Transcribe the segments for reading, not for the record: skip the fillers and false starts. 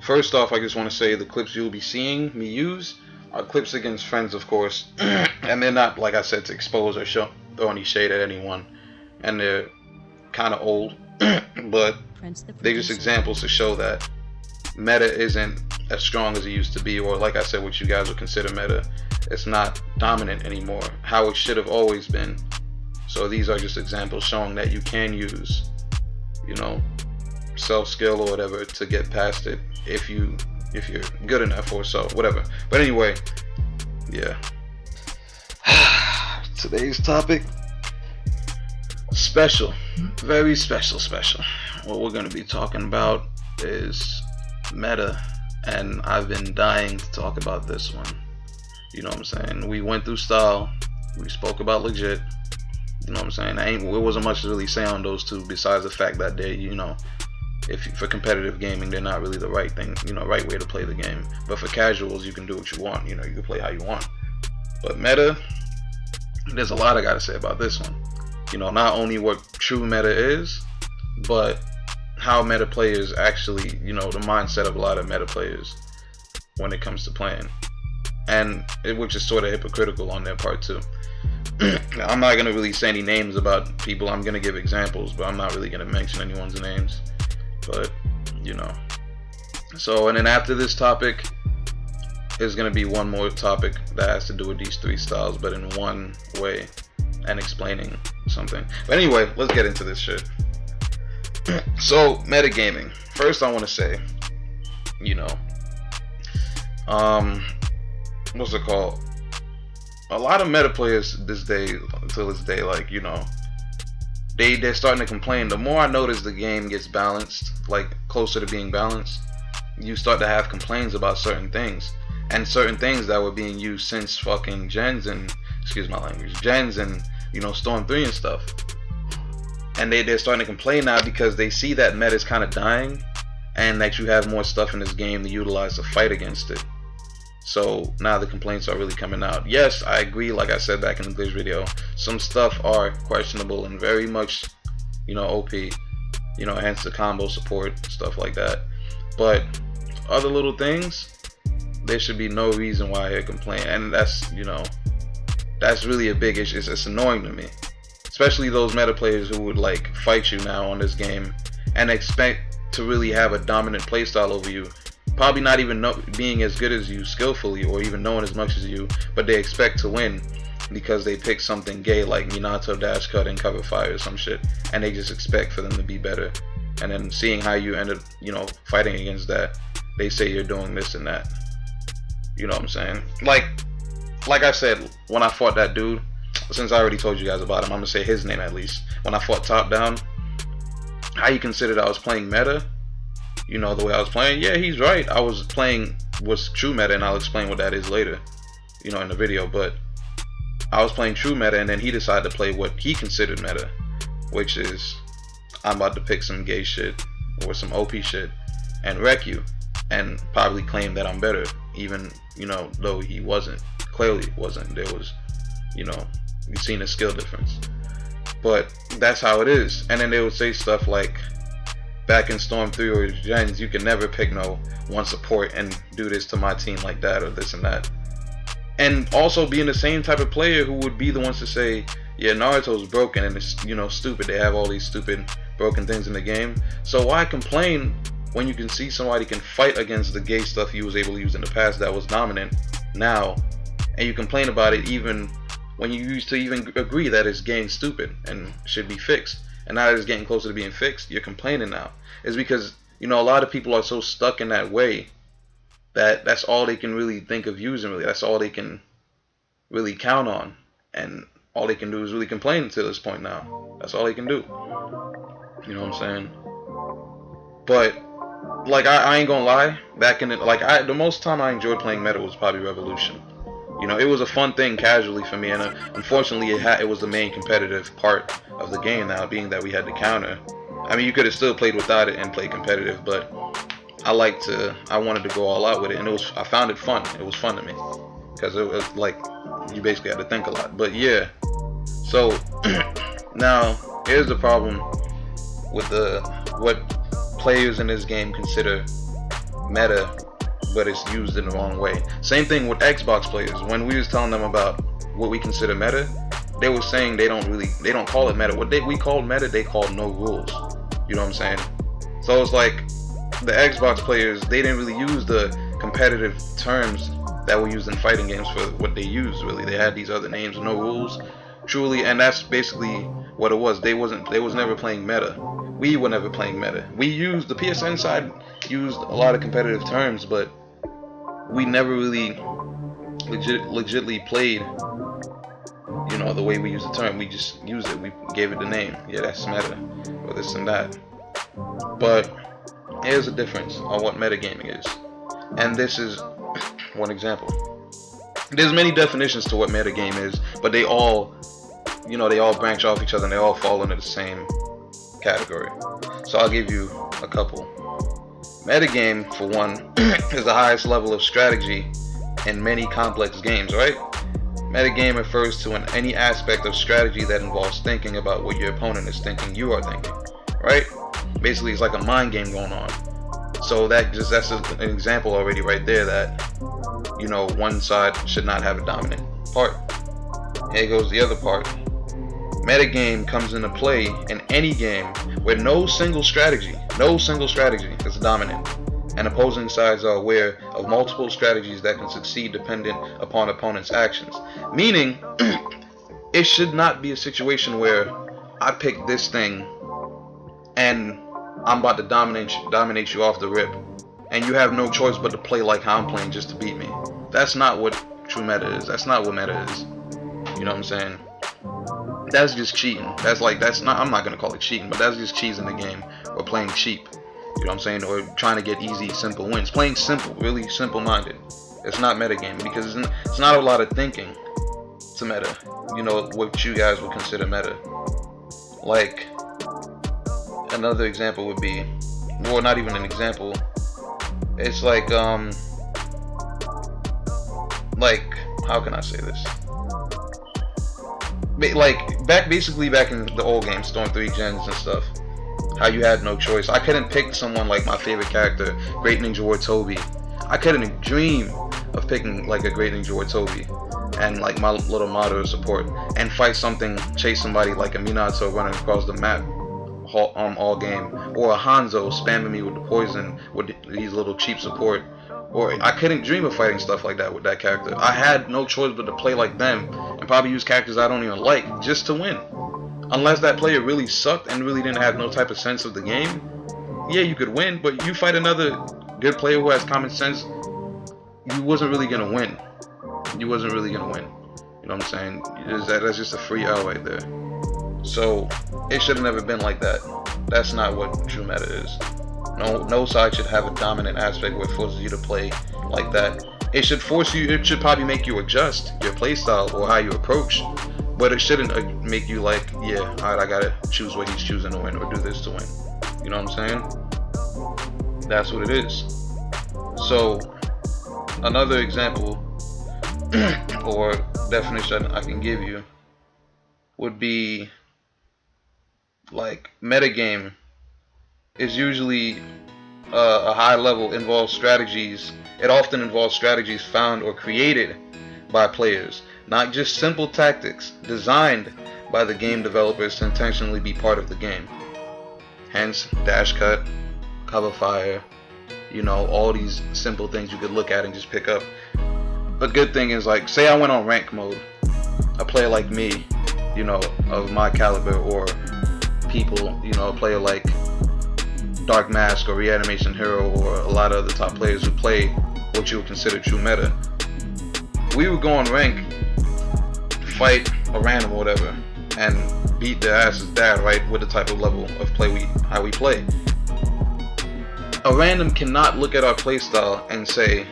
First off, I just want to say the clips you'll be seeing me use are clips against friends, of course, and they're not, like I said, to expose or throw any shade at anyone, and they're kind of old, but they're just examples to show that meta isn't as strong as it used to be, or like I said, what you guys would consider meta. It's not dominant anymore, how it should have always been. So these are just examples showing that you can use, you know, self-skill or whatever to get past it if you're good enough or so, whatever. But anyway, yeah. Today's topic, special, very special. What we're going to be talking about is meta, and I've been dying to talk about this one. You know what I'm saying? We went through style, we spoke about legit. You know what I'm saying? There wasn't much to really say on those two besides the fact that they, you know, for competitive gaming, they're not really the right thing, you know, right way to play the game. But for casuals, you can do what you want. You know, you can play how you want. But meta, there's a lot I gotta say about this one. You know, not only what true meta is, but how meta players actually, you know, the mindset of a lot of meta players when it comes to playing, and which is sort of hypocritical on their part too. I'm not going to really say any names about people. I'm going to give examples, but I'm not really going to mention anyone's names. But, you know. So, and then after this topic, there's going to be one more topic that has to do with these three styles, but in one way, and explaining something. But anyway, let's get into this shit. So, metagaming. First, I want to say, you know, what's it called? A lot of meta players till this day, like, you know, they're starting to complain. The more I notice the game gets balanced, like closer to being balanced, you start to have complaints about certain things, and certain things that were being used since fucking gens and, excuse my language, gens and, you know, Storm 3 and stuff. And they're starting to complain now because they see that meta is kind of dying, and that you have more stuff in this game to utilize to fight against it. So now the complaints are really coming out. Yes, I agree, like I said back in the glitch video, some stuff are questionable and very much, you know, OP, you know, hence the combo support, stuff like that. But other little things, there should be no reason why I complain. And that's, you know, that's really a big issue. It's annoying to me, especially those meta players who would like fight you now on this game and expect to really have a dominant playstyle over you. Probably not even being as good as you skillfully, or even knowing as much as you, but they expect to win because they pick something gay like Minato dash cut and cover fire or some shit, and they just expect for them to be better. And then seeing how you end up, you know, fighting against that, they say you're doing this and that. You know what I'm saying? Like I said, when I fought that dude, since I already told you guys about him, I'm gonna say his name at least. When I fought top down, how you considered I was playing meta? You know, the way I was playing, yeah, he's right. I was playing what's true meta, and I'll explain what that is later, you know, in the video. But I was playing true meta, and then he decided to play what he considered meta, which is I'm about to pick some gay shit or some OP shit and wreck you, and probably claim that I'm better, even, you know, though he wasn't. Clearly wasn't. There was, you know, you've seen a skill difference. But that's how it is. And then they would say stuff like, back in Storm 3 or gens, you can never pick no one support and do this to my team like that or this and that. And also being the same type of player who would be the ones to say, yeah, Naruto's broken and it's, you know, stupid. They have all these stupid broken things in the game. So why complain when you can see somebody can fight against the gay stuff you was able to use in the past that was dominant now, and you complain about it even when you used to even agree that it's getting stupid and should be fixed. And now that it's getting closer to being fixed, you're complaining now. It's because, you know, a lot of people are so stuck in that way that that's all they can really think of using, really. That's all they can really count on. And all they can do is really complain to this point now. That's all they can do. You know what I'm saying? But, like, I ain't gonna lie. Back in it, like, the most time I enjoyed playing meta was probably Revolution. You know, it was a fun thing casually for me, and unfortunately it was the main competitive part of the game now, being that we had to counter. I mean, you could have still played without it and played competitive, but I wanted to go all out with it, and I found it fun. It was fun to me, because it was like, you basically had to think a lot. But yeah, so now here's the problem with what players in this game consider meta, but it's used in the wrong way. Same thing with Xbox players. When we was telling them about what we consider meta, they were saying they don't call it meta. What we called meta, they called no rules. You know what I'm saying? So it's like the Xbox players, they didn't really use the competitive terms that were used in fighting games for what they used. Really, they had these other names, no rules, truly, and that's basically what it was. They was never playing meta. We were never playing meta. We used, the PSN side used a lot of competitive terms, but we never really legitly played, you know, the way we use the term. We just used it. We gave it the name. Yeah, that's meta, or this and that. But here's the difference on what metagaming is, and this is one example. There's many definitions to what metagame is, but they all, you know, they all branch off each other and they all fall into the same category. So I'll give you a couple. Metagame, for one, is the highest level of strategy in many complex games, right? Metagame refers to any aspect of strategy that involves thinking about what your opponent is thinking you are thinking, right? Basically, it's like a mind game going on. So that's an example already right there that, you know, one side should not have a dominant part. Here goes the other part. Metagame comes into play in any game where no single strategy is dominant, and opposing sides are aware of multiple strategies that can succeed dependent upon opponent's actions. Meaning, it should not be a situation where I pick this thing and I'm about to dominate you off the rip, and you have no choice but to play like how I'm playing just to beat me. That's not what true meta is. That's not what meta is. You know what I'm saying? That's just cheating. I'm not gonna call it cheating, but that's just cheesing the game or playing cheap. You know what I'm saying? Or trying to get easy, simple wins. Playing simple, really simple-minded. It's not metagaming, because it's not a lot of thinking to meta. You know, what you guys would consider meta. Like, another example would be, well, not even an example. It's like, how can I say this? Like, back in the old games, Storm 3 gens and stuff, how you had no choice. I couldn't pick someone like my favorite character, Great Ninja War Toby. I couldn't dream of picking like a Great Ninja War Toby and like my little moderate support and chase somebody like a Minato running across the map all game, or a Hanzo spamming me with the poison with these little cheap support. Or I couldn't dream of fighting stuff like that with that character. I had no choice but to play like them and probably use characters I don't even like just to win. Unless that player really sucked and really didn't have no type of sense of the game, yeah, you could win, but you fight another good player who has common sense, you wasn't really gonna win. You wasn't really gonna win. You know what I'm saying? That's just a free L right there. So it should have never been like that. That's not what true meta is. No side should have a dominant aspect where it forces you to play like that. It should probably make you adjust your playstyle or how you approach, but it shouldn't make you like, yeah, alright, I gotta choose what he's choosing to win or do this to win. You know what I'm saying? That's what it is. So another example or definition I can give you would be like metagame is usually a high level, involves strategies. It often involves strategies found or created by players, not just simple tactics designed by the game developers to intentionally be part of the game. Hence, dash cut, cover fire, you know, all these simple things you could look at and just pick up. A good thing is, like, say I went on rank mode, a player like me, you know, of my caliber, or people, you know, a player like Dark Mask or Reanimation Hero or a lot of other top players who play what you would consider true meta. We would go on rank, fight a random or whatever, and beat their asses down, right, with the type of level of play how we play. A random cannot look at our playstyle and say,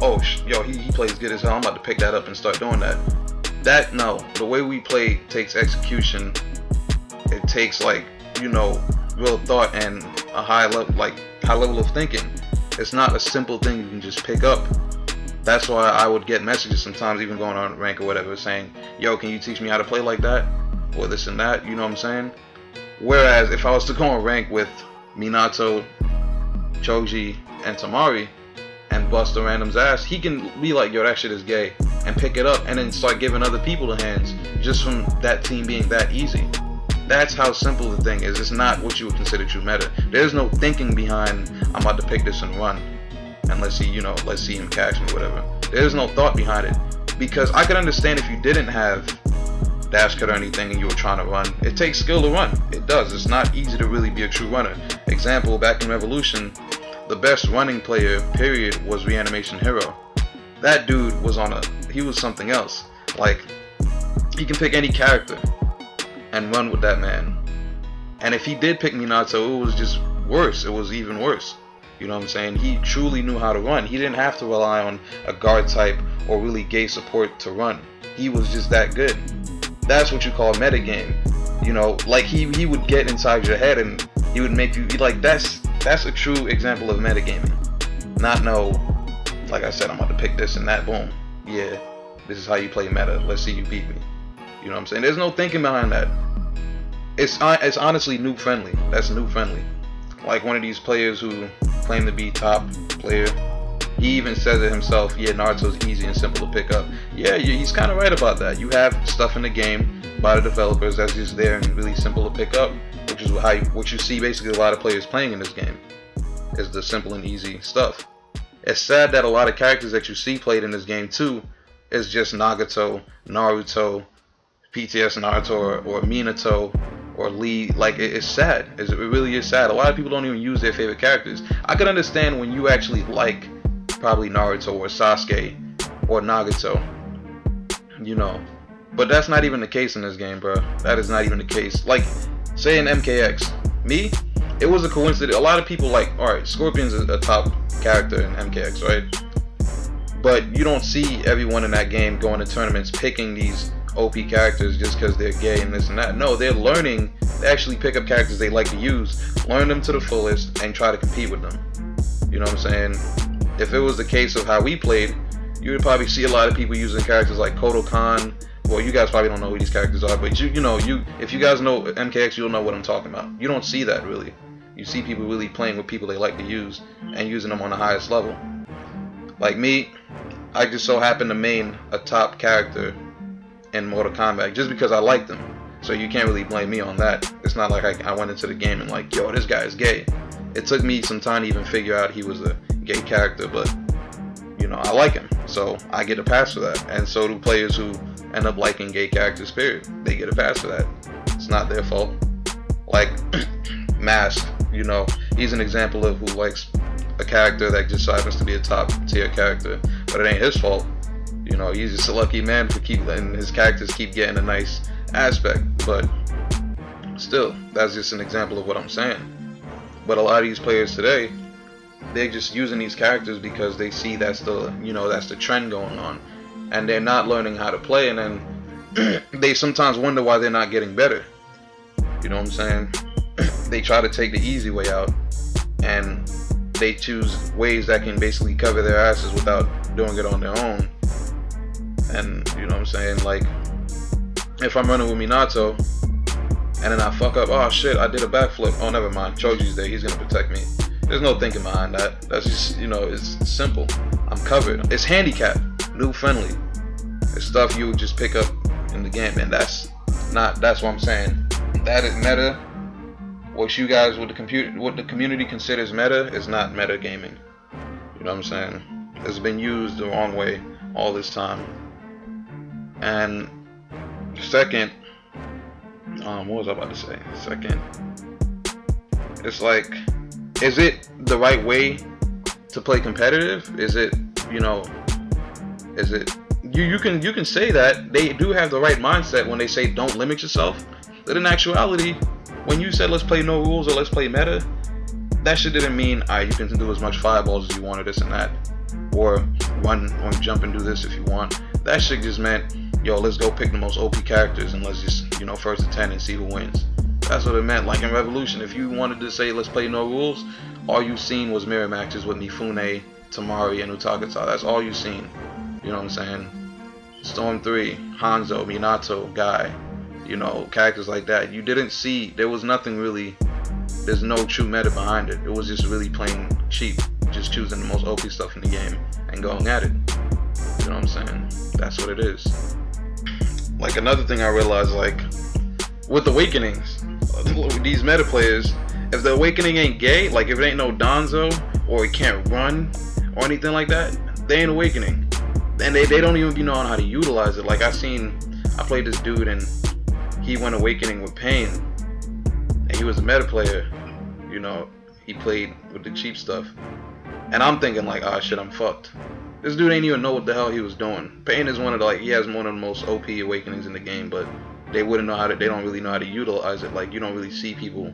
oh, yo, he plays good as hell, I'm about to pick that up and start doing that. No, the way we play takes execution. It takes, like, you know, real thought and a high level of thinking. It's not a simple thing you can just pick up. That's why I would get messages sometimes, even going on rank or whatever, saying, yo, can you teach me how to play like that, or this and that, you know what I'm saying? Whereas if I was to go on rank with Minato, Choji, and Tamari, and bust a random's ass, he can be like, yo, that shit is gay, and pick it up and then start giving other people the hands just from that team being that easy. That's how simple the thing is. It's not what you would consider true meta. There's no thinking behind, I'm about to pick this and run, and let's see him catch me, whatever. There's no thought behind it, because I could understand if you didn't have dash cut or anything and you were trying to run. It takes skill to run. It does. It's not easy to really be a true runner. Example, back in Revolution, the best running player, period, was Reanimation Hero. That dude was he was something else. Like, he can pick any character and run with that man. And if he did pick Minato, it was just worse. It was even worse. You know what I'm saying? He truly knew how to run. He didn't have to rely on a guard type or really gay support to run. He was just that good. That's what you call metagame. You know, like he would get inside your head and he would make you like, that's a true example of metagaming. Not no, like I said, I'm about to pick this and that, boom. Yeah, this is how you play meta. Let's see you beat me. You know what I'm saying? There's no thinking behind that. It's honestly noob friendly. That's noob friendly. Like one of these players who claim to be top player, he even says it himself, yeah, Naruto's easy and simple to pick up. Yeah, he's kind of right about that. You have stuff in the game by the developers that's just there and really simple to pick up, which is what you see basically a lot of players playing in this game, is the simple and easy stuff. It's sad that a lot of characters that you see played in this game too is just Nagato, Naruto, PTS Naruto, or Minato, or Lee. Like, it's sad. It really is sad. A lot of people don't even use their favorite characters. I can understand when you actually like probably Naruto or Sasuke or Nagato, you know, but that's not even the case in this game, bro. That is not even the case. Like, say in MKX, me, it was a coincidence. A lot of people like, alright, Scorpion's a top character in MKX, right? But you don't see everyone in that game going to tournaments picking these OP characters just because they're gay and this and that. No, they're learning to actually pick up characters they like to use, learn them to the fullest, and try to compete with them. You know what I'm saying? If it was the case of how we played, you would probably see a lot of people using characters like Kodokan. Well, you guys probably don't know who these characters are, but you know, if you guys know MKX, you'll know what I'm talking about. You don't see that really. You see people really playing with people they like to use and using them on the highest level. Like me, I just so happen to main a top character in Mortal Kombat just because I like them. So you can't really blame me on that. It's not like I went into the game and like, yo, this guy is gay. It took me some time to even figure out he was a gay character, but you know, I like him, so I get a pass for that. And so do players who end up liking gay characters, period. They get a pass for that. It's not their fault. Like Mask, you know, he's an example of who likes a character that just so happens to be a top tier character, but it ain't his fault. You know, he's just a lucky man for and his characters keep getting a nice aspect, but still, that's just an example of what I'm saying. But a lot of these players today, they're just using these characters because they see that's the trend going on, and they're not learning how to play, and then they sometimes wonder why they're not getting better. You know what I'm saying? They try to take the easy way out, and they choose ways that can basically cover their asses without doing it on their own. And you know what I'm saying? Like, if I'm running with Minato and then I fuck up, oh shit, I did a backflip. Oh, never mind. Choji's there. He's gonna protect me. There's no thinking behind that. That's just, you know, it's simple. I'm covered. It's handicap, noob friendly. It's stuff you would just pick up in the game, and that's what I'm saying. That is meta. What you guys, what the community considers meta is not meta gaming. You know what I'm saying? It's been used the wrong way all this time. And second, what was I about to say? Second, it's like, is it the right way to play competitive? Is it, you know, is it, you can say that they do have the right mindset when they say don't limit yourself, but in actuality, when you said let's play no rules or let's play meta, that shit didn't mean, alright, you can do as much fireballs as you want or this and that, or run or jump and do this if you want. That shit just meant, yo, let's go pick the most OP characters and let's just, you know, first to 10 and see who wins. That's what it meant. Like in Revolution, if you wanted to say let's play no rules, all you seen was mirror matches with Mifune, Tamari, and Utakata. That's all you seen. You know what I'm saying? Storm 3, Hanzo, Minato, Guy, you know, characters like that. You didn't see, there was nothing really, there's no true meta behind it. It was just really plain cheap. just choosing the most OP stuff in the game and going at it. You know what I'm saying? That's what it is. Like, another thing I realized, like, with Awakenings, these meta players, if the Awakening ain't gay, like if it ain't no Donzo, or it can't run, or anything like that, they ain't Awakening. And they don't even be knowing how to utilize it. Like, I played this dude and he went Awakening with Pain, and he was a meta player, you know, he played with the cheap stuff. And I'm thinking like, ah, shit, I'm fucked. This dude ain't even know what the hell he was doing. Pain is one of the, like, he has one of the most OP Awakenings in the game, but they don't really know how to utilize it. Like, you don't really see people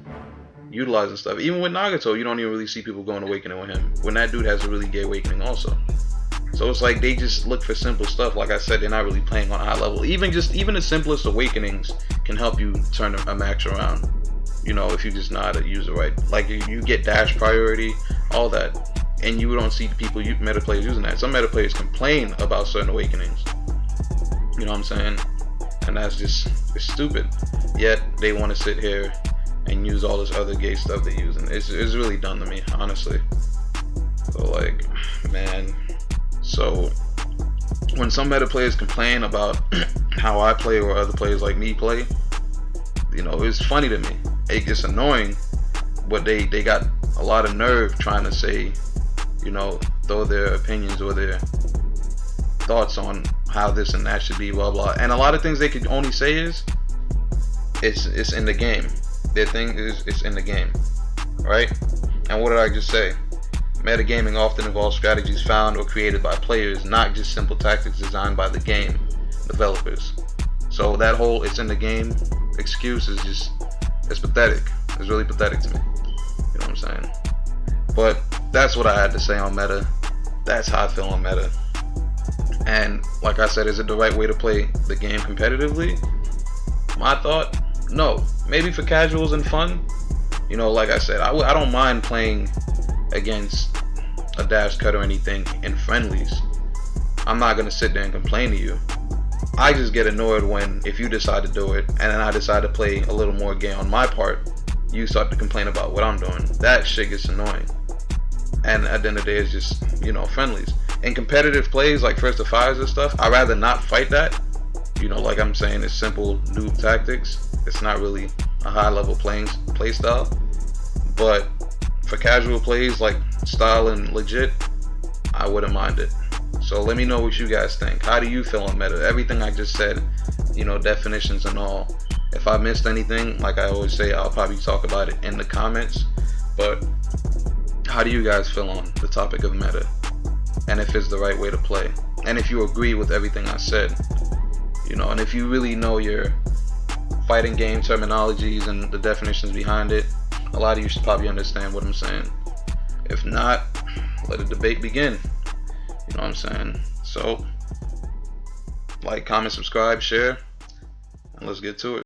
utilizing stuff. Even with Nagato, you don't even really see people going Awakening with him, when that dude has a really gay Awakening also. So it's like they just look for simple stuff. Like I said, they're not really playing on a high level. Even the simplest Awakenings can help you turn a match around, you know, if you just know how to use it right. Like, you get dash priority, all that, and you don't see people, meta players, using that. Some meta players complain about certain Awakenings, you know what I'm saying? And that's just, it's stupid. Yet they want to sit here and use all this other gay stuff they're using. It's really dumb to me, honestly. So, like, man. So when some meta players complain about how I play or other players like me play, you know, it's funny to me. It's annoying, but they got a lot of nerve trying to say, you know, throw their opinions or their thoughts on how this and that should be, blah blah. And a lot of things they could only say is it's in the game. Their thing is it's in the game, right? And what did I just say? Metagaming often involves strategies found or created by players, not just simple tactics designed by the game developers. So that whole "it's in the game" excuse is just, it's pathetic. It's really pathetic to me. You know what I'm saying? But that's what I had to say on meta. That's how I feel on meta. And like I said, is it the right way to play the game competitively? My thought, no. Maybe for casuals and fun. You know, like I said, I don't mind playing against a dash cut or anything in friendlies. I'm not gonna sit there and complain to you. I just get annoyed when, if you decide to do it and then I decide to play a little more gay on my part, you start to complain about what I'm doing. That shit gets annoying. And at the end of the day, it's just, you know, friendlies. In competitive plays like first to fives and stuff, I'd rather not fight that. You know, like I'm saying, it's simple noob tactics. It's not really a high level play style. But for casual plays like style and legit, I wouldn't mind it. So let me know what you guys think. How do you feel on meta? Everything I just said, you know, definitions and all. If I missed anything, like I always say, I'll probably talk about it in the comments. But how do you guys feel on the topic of meta? And if it's the right way to play? And if you agree with everything I said, you know, and if you really know your fighting game terminologies and the definitions behind it, a lot of you should probably understand what I'm saying. If not, let the debate begin. You know what I'm saying? So, like, comment, subscribe, share, and let's get to it.